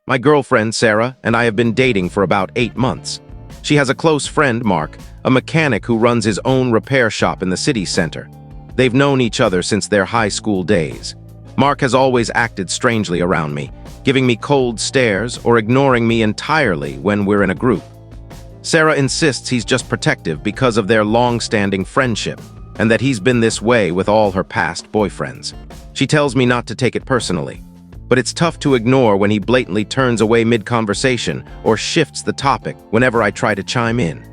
My girlfriend, Sarah, and I have been dating for about 8 months. She has a close friend, Mark, a mechanic who runs his own repair shop in the city center. They've known each other since their high school days. Mark has always acted strangely around me, giving me cold stares or ignoring me entirely when we're in a group. Sarah insists he's just protective because of their long-standing friendship, and that he's been this way with all her past boyfriends. She tells me not to take it personally, but it's tough to ignore when he blatantly turns away mid-conversation or shifts the topic whenever I try to chime in.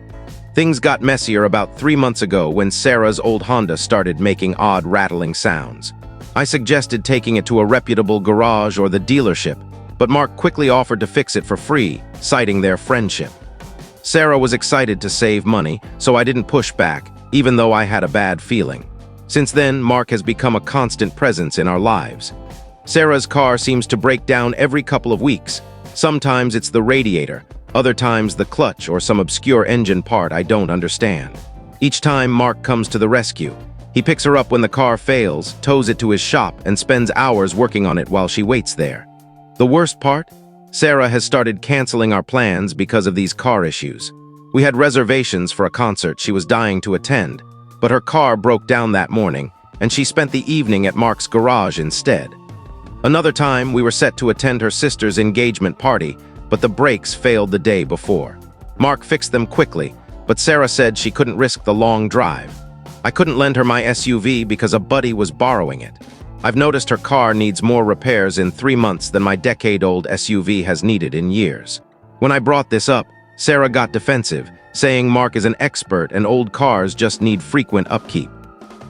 Things got messier about 3 months ago when Sarah's old Honda started making odd rattling sounds. I suggested taking it to a reputable garage or the dealership, but Mark quickly offered to fix it for free, citing their friendship. Sarah was excited to save money, so I didn't push back, even though I had a bad feeling. Since then, Mark has become a constant presence in our lives. Sarah's car seems to break down every couple of weeks. Sometimes it's the radiator, other times the clutch or some obscure engine part I don't understand. Each time, Mark comes to the rescue. He picks her up when the car fails, tows it to his shop, and spends hours working on it while she waits there. The worst part? Sarah has started canceling our plans because of these car issues. We had reservations for a concert she was dying to attend, but her car broke down that morning, and she spent the evening at Mark's garage instead. Another time, we were set to attend her sister's engagement party, but the brakes failed the day before. Mark fixed them quickly, but Sarah said she couldn't risk the long drive. I couldn't lend her my SUV because a buddy was borrowing it. I've noticed her car needs more repairs in 3 months than my decade-old SUV has needed in years. When I brought this up, Sarah got defensive, saying Mark is an expert and old cars just need frequent upkeep.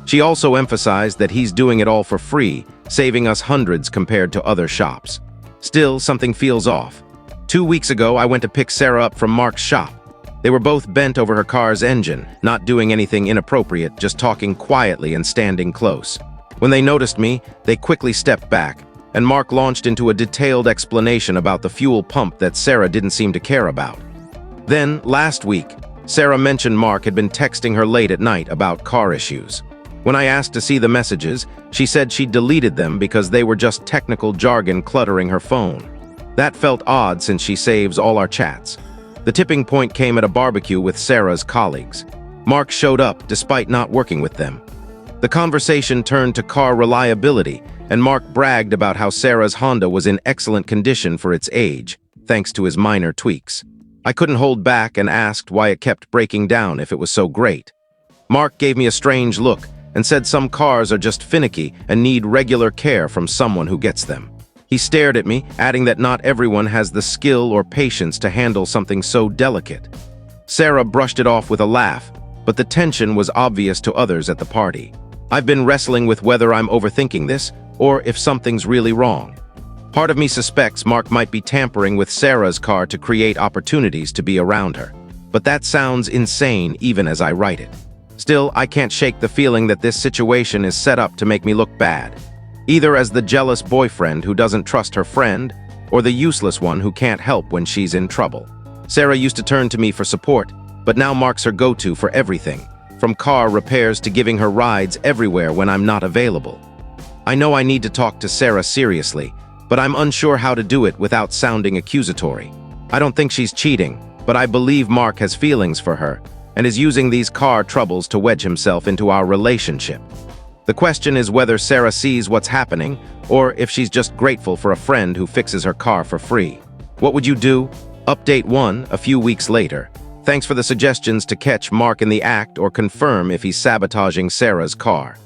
She also emphasized that he's doing it all for free, saving us hundreds compared to other shops. Still, something feels off. 2 weeks ago, I went to pick Sarah up from Mark's shop. They were both bent over her car's engine, not doing anything inappropriate, just talking quietly and standing close. When they noticed me, they quickly stepped back, and Mark launched into a detailed explanation about the fuel pump that Sarah didn't seem to care about. Then, last week, Sarah mentioned Mark had been texting her late at night about car issues. When I asked to see the messages, she said she deleted them because they were just technical jargon cluttering her phone. That felt odd since she saves all our chats. The tipping point came at a barbecue with Sarah's colleagues. Mark showed up despite not working with them. The conversation turned to car reliability, and Mark bragged about how Sarah's Honda was in excellent condition for its age, thanks to his minor tweaks. I couldn't hold back and asked why it kept breaking down if it was so great. Mark gave me a strange look and said some cars are just finicky and need regular care from someone who gets them. He stared at me, adding that not everyone has the skill or patience to handle something so delicate. Sarah brushed it off with a laugh, but the tension was obvious to others at the party. I've been wrestling with whether I'm overthinking this or if something's really wrong. Part of me suspects Mark might be tampering with Sarah's car to create opportunities to be around her, but that sounds insane even as I write it. Still, I can't shake the feeling that this situation is set up to make me look bad, either as the jealous boyfriend who doesn't trust her friend, or the useless one who can't help when she's in trouble. Sarah used to turn to me for support, but now Mark's her go-to for everything, from car repairs to giving her rides everywhere when I'm not available. I know I need to talk to Sarah seriously, but I'm unsure how to do it without sounding accusatory. I don't think she's cheating, but I believe Mark has feelings for her and is using these car troubles to wedge himself into our relationship. The question is whether Sarah sees what's happening or if she's just grateful for a friend who fixes her car for free. What would you do? Update 1, a few weeks later. Thanks for the suggestions to catch Mark in the act or confirm if he's sabotaging Sarah's car.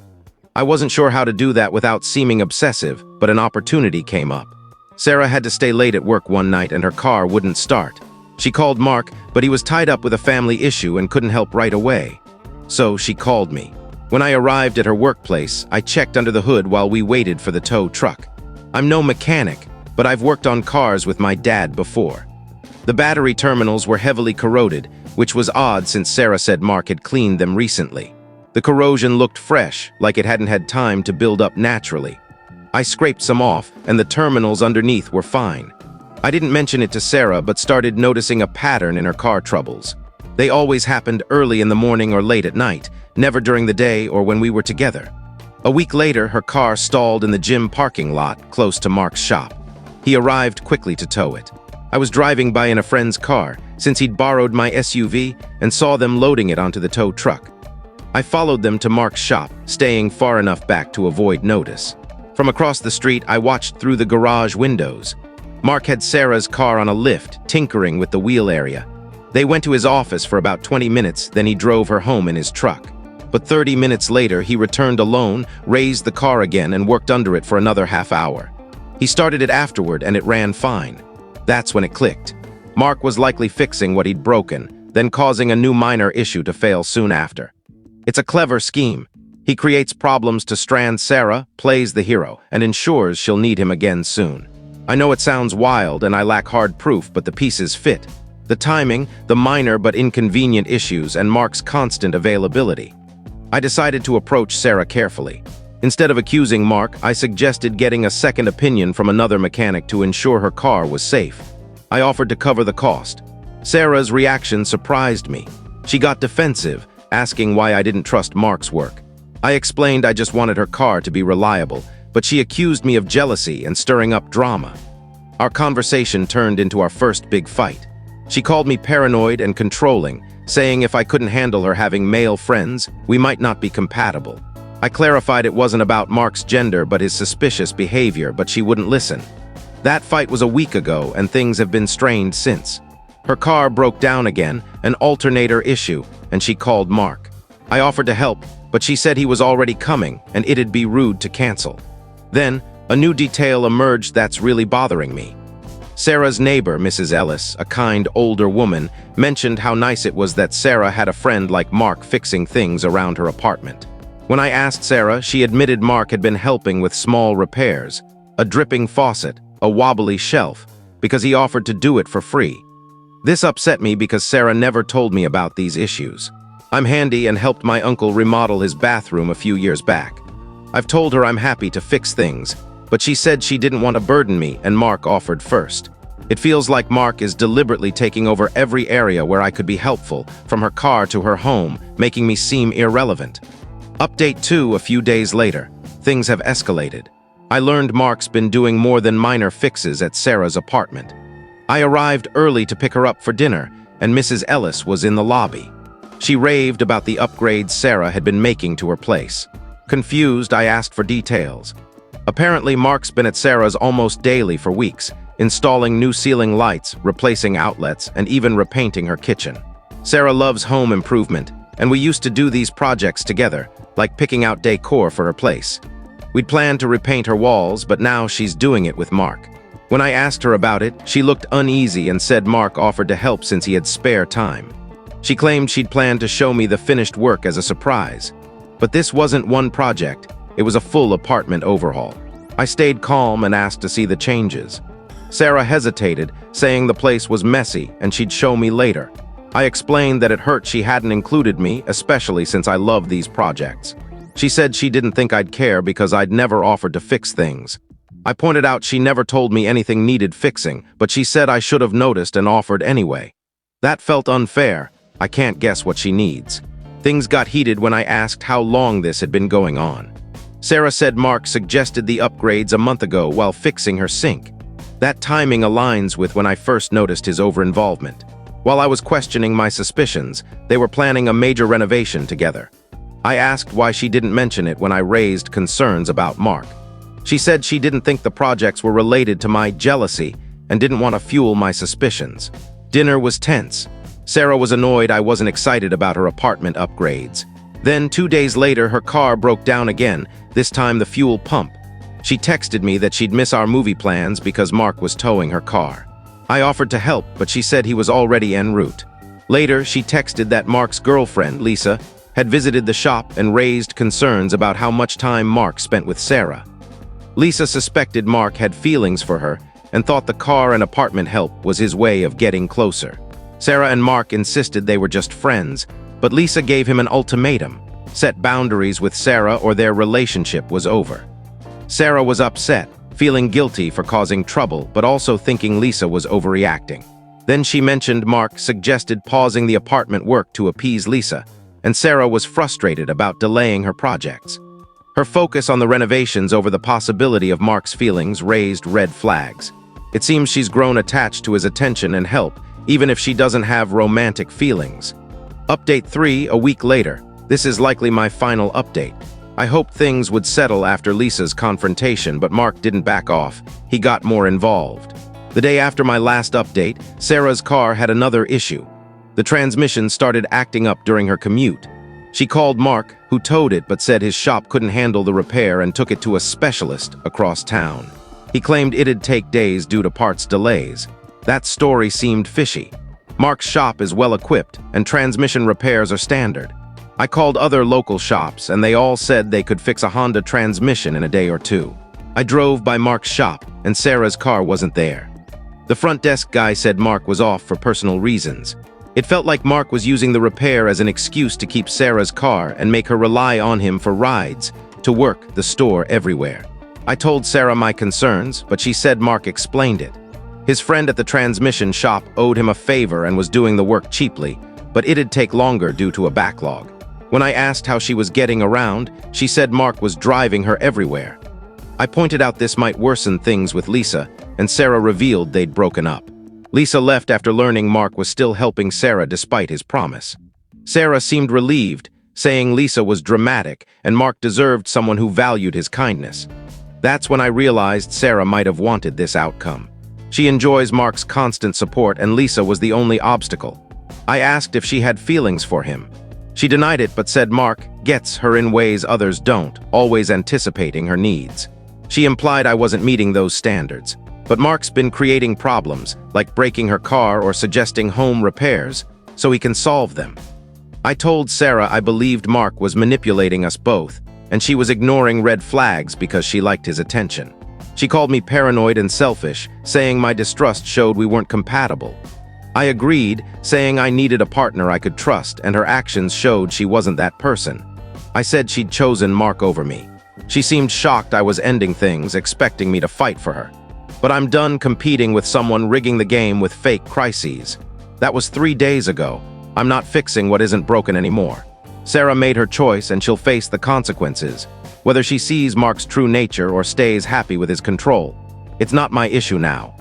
I wasn't sure how to do that without seeming obsessive, but an opportunity came up. Sarah had to stay late at work one night and her car wouldn't start. She called Mark, but he was tied up with a family issue and couldn't help right away. So she called me. When I arrived at her workplace, I checked under the hood while we waited for the tow truck. I'm no mechanic, but I've worked on cars with my dad before. The battery terminals were heavily corroded, which was odd since Sarah said Mark had cleaned them recently. The corrosion looked fresh, like it hadn't had time to build up naturally. I scraped some off, and the terminals underneath were fine. I didn't mention it to Sarah, but started noticing a pattern in her car troubles. They always happened early in the morning or late at night, never during the day or when we were together. A week later, her car stalled in the gym parking lot close to Mark's shop. He arrived quickly to tow it. I was driving by in a friend's car, since he'd borrowed my SUV, and saw them loading it onto the tow truck. I followed them to Mark's shop, staying far enough back to avoid notice. From across the street, I watched through the garage windows. Mark had Sarah's car on a lift, tinkering with the wheel area. They went to his office for about 20 minutes, then he drove her home in his truck. But 30 minutes later, he returned alone, raised the car again, and worked under it for another half hour. He started it afterward, and it ran fine. That's when it clicked. Mark was likely fixing what he'd broken, then causing a new minor issue to fail soon after. It's a clever scheme. He creates problems to strand Sarah, plays the hero, and ensures she'll need him again soon. I know it sounds wild and I lack hard proof, but the pieces fit. The timing, the minor but inconvenient issues, and Mark's constant availability. I decided to approach Sarah carefully. Instead of accusing Mark, I suggested getting a second opinion from another mechanic to ensure her car was safe. I offered to cover the cost. Sarah's reaction surprised me. She got defensive, asking why I didn't trust Mark's work. I explained I just wanted her car to be reliable, but she accused me of jealousy and stirring up drama. Our conversation turned into our first big fight. She called me paranoid and controlling, saying if I couldn't handle her having male friends, we might not be compatible. I clarified it wasn't about Mark's gender but his suspicious behavior, but she wouldn't listen. That fight was a week ago, and things have been strained since. Her car broke down again, an alternator issue, and she called Mark. I offered to help, but she said he was already coming, and it'd be rude to cancel. Then, a new detail emerged that's really bothering me. Sarah's neighbor, Mrs. Ellis, a kind older woman, mentioned how nice it was that Sarah had a friend like Mark fixing things around her apartment. When I asked Sarah, she admitted Mark had been helping with small repairs, a dripping faucet, a wobbly shelf, because he offered to do it for free. This upset me because Sarah never told me about these issues. I'm handy and helped my uncle remodel his bathroom a few years back. I've told her I'm happy to fix things, but she said she didn't want to burden me, and Mark offered first. It feels like Mark is deliberately taking over every area where I could be helpful, from her car to her home, making me seem irrelevant. Update 2 a few days later. Things have escalated. I learned Mark's been doing more than minor fixes at Sarah's apartment. I arrived early to pick her up for dinner, and Mrs. Ellis was in the lobby. She raved about the upgrades Sarah had been making to her place. Confused, I asked for details. Apparently, Mark's been at Sarah's almost daily for weeks, installing new ceiling lights, replacing outlets, and even repainting her kitchen. Sarah loves home improvement, and we used to do these projects together, like picking out decor for her place. We'd planned to repaint her walls, but now she's doing it with Mark. When I asked her about it, she looked uneasy and said Mark offered to help since he had spare time. She claimed she'd planned to show me the finished work as a surprise. But this wasn't one project, it was a full apartment overhaul. I stayed calm and asked to see the changes. Sarah hesitated, saying the place was messy and she'd show me later. I explained that it hurt she hadn't included me, especially since I love these projects. She said she didn't think I'd care because I'd never offered to fix things. I pointed out she never told me anything needed fixing, but she said I should have noticed and offered anyway. That felt unfair. I can't guess what she needs. Things got heated when I asked how long this had been going on. Sarah said Mark suggested the upgrades a month ago while fixing her sink. That timing aligns with when I first noticed his over-involvement. While I was questioning my suspicions, they were planning a major renovation together. I asked why she didn't mention it when I raised concerns about Mark. She said she didn't think the projects were related to my jealousy and didn't want to fuel my suspicions. Dinner was tense. Sarah was annoyed I wasn't excited about her apartment upgrades. Then, 2 days later, her car broke down again, this time the fuel pump. She texted me that she'd miss our movie plans because Mark was towing her car. I offered to help, but she said he was already en route. Later, she texted that Mark's girlfriend, Lisa, had visited the shop and raised concerns about how much time Mark spent with Sarah. Lisa suspected Mark had feelings for her and thought the car and apartment help was his way of getting closer. Sarah and Mark insisted they were just friends, but Lisa gave him an ultimatum: set boundaries with Sarah or their relationship was over. Sarah was upset, feeling guilty for causing trouble, but also thinking Lisa was overreacting. Then she mentioned Mark suggested pausing the apartment work to appease Lisa, and Sarah was frustrated about delaying her projects. Her focus on the renovations over the possibility of Mark's feelings raised red flags. It seems she's grown attached to his attention and help, even if she doesn't have romantic feelings. Update 3, a week later. This is likely my final update. I hoped things would settle after Lisa's confrontation, but Mark didn't back off. He got more involved. The day after my last update, Sarah's car had another issue. The transmission started acting up during her commute. She called Mark, who towed it but said his shop couldn't handle the repair and took it to a specialist across town. He claimed it'd take days due to parts delays. That story seemed fishy. Mark's shop is well equipped, and transmission repairs are standard. I called other local shops, and they all said they could fix a Honda transmission in a day or two. I drove by Mark's shop, and Sarah's car wasn't there. The front desk guy said Mark was off for personal reasons. It felt like Mark was using the repair as an excuse to keep Sarah's car and make her rely on him for rides, to work, the store, everywhere. I told Sarah my concerns, but she said Mark explained it. His friend at the transmission shop owed him a favor and was doing the work cheaply, but it'd take longer due to a backlog. When I asked how she was getting around, she said Mark was driving her everywhere. I pointed out this might worsen things with Lisa, and Sarah revealed they'd broken up. Lisa left after learning Mark was still helping Sarah despite his promise. Sarah seemed relieved, saying Lisa was dramatic and Mark deserved someone who valued his kindness. That's when I realized Sarah might have wanted this outcome. She enjoys Mark's constant support, and Lisa was the only obstacle. I asked if she had feelings for him. She denied it but said Mark gets her in ways others don't, always anticipating her needs. She implied I wasn't meeting those standards. But Mark's been creating problems, like breaking her car or suggesting home repairs, so he can solve them. I told Sarah I believed Mark was manipulating us both, and she was ignoring red flags because she liked his attention. She called me paranoid and selfish, saying my distrust showed we weren't compatible. I agreed, saying I needed a partner I could trust, and her actions showed she wasn't that person. I said she'd chosen Mark over me. She seemed shocked I was ending things, expecting me to fight for her. But I'm done competing with someone rigging the game with fake crises. That was 3 days ago. I'm not fixing what isn't broken anymore. Sarah made her choice and she'll face the consequences, whether she sees Mark's true nature or stays happy with his control. It's not my issue now.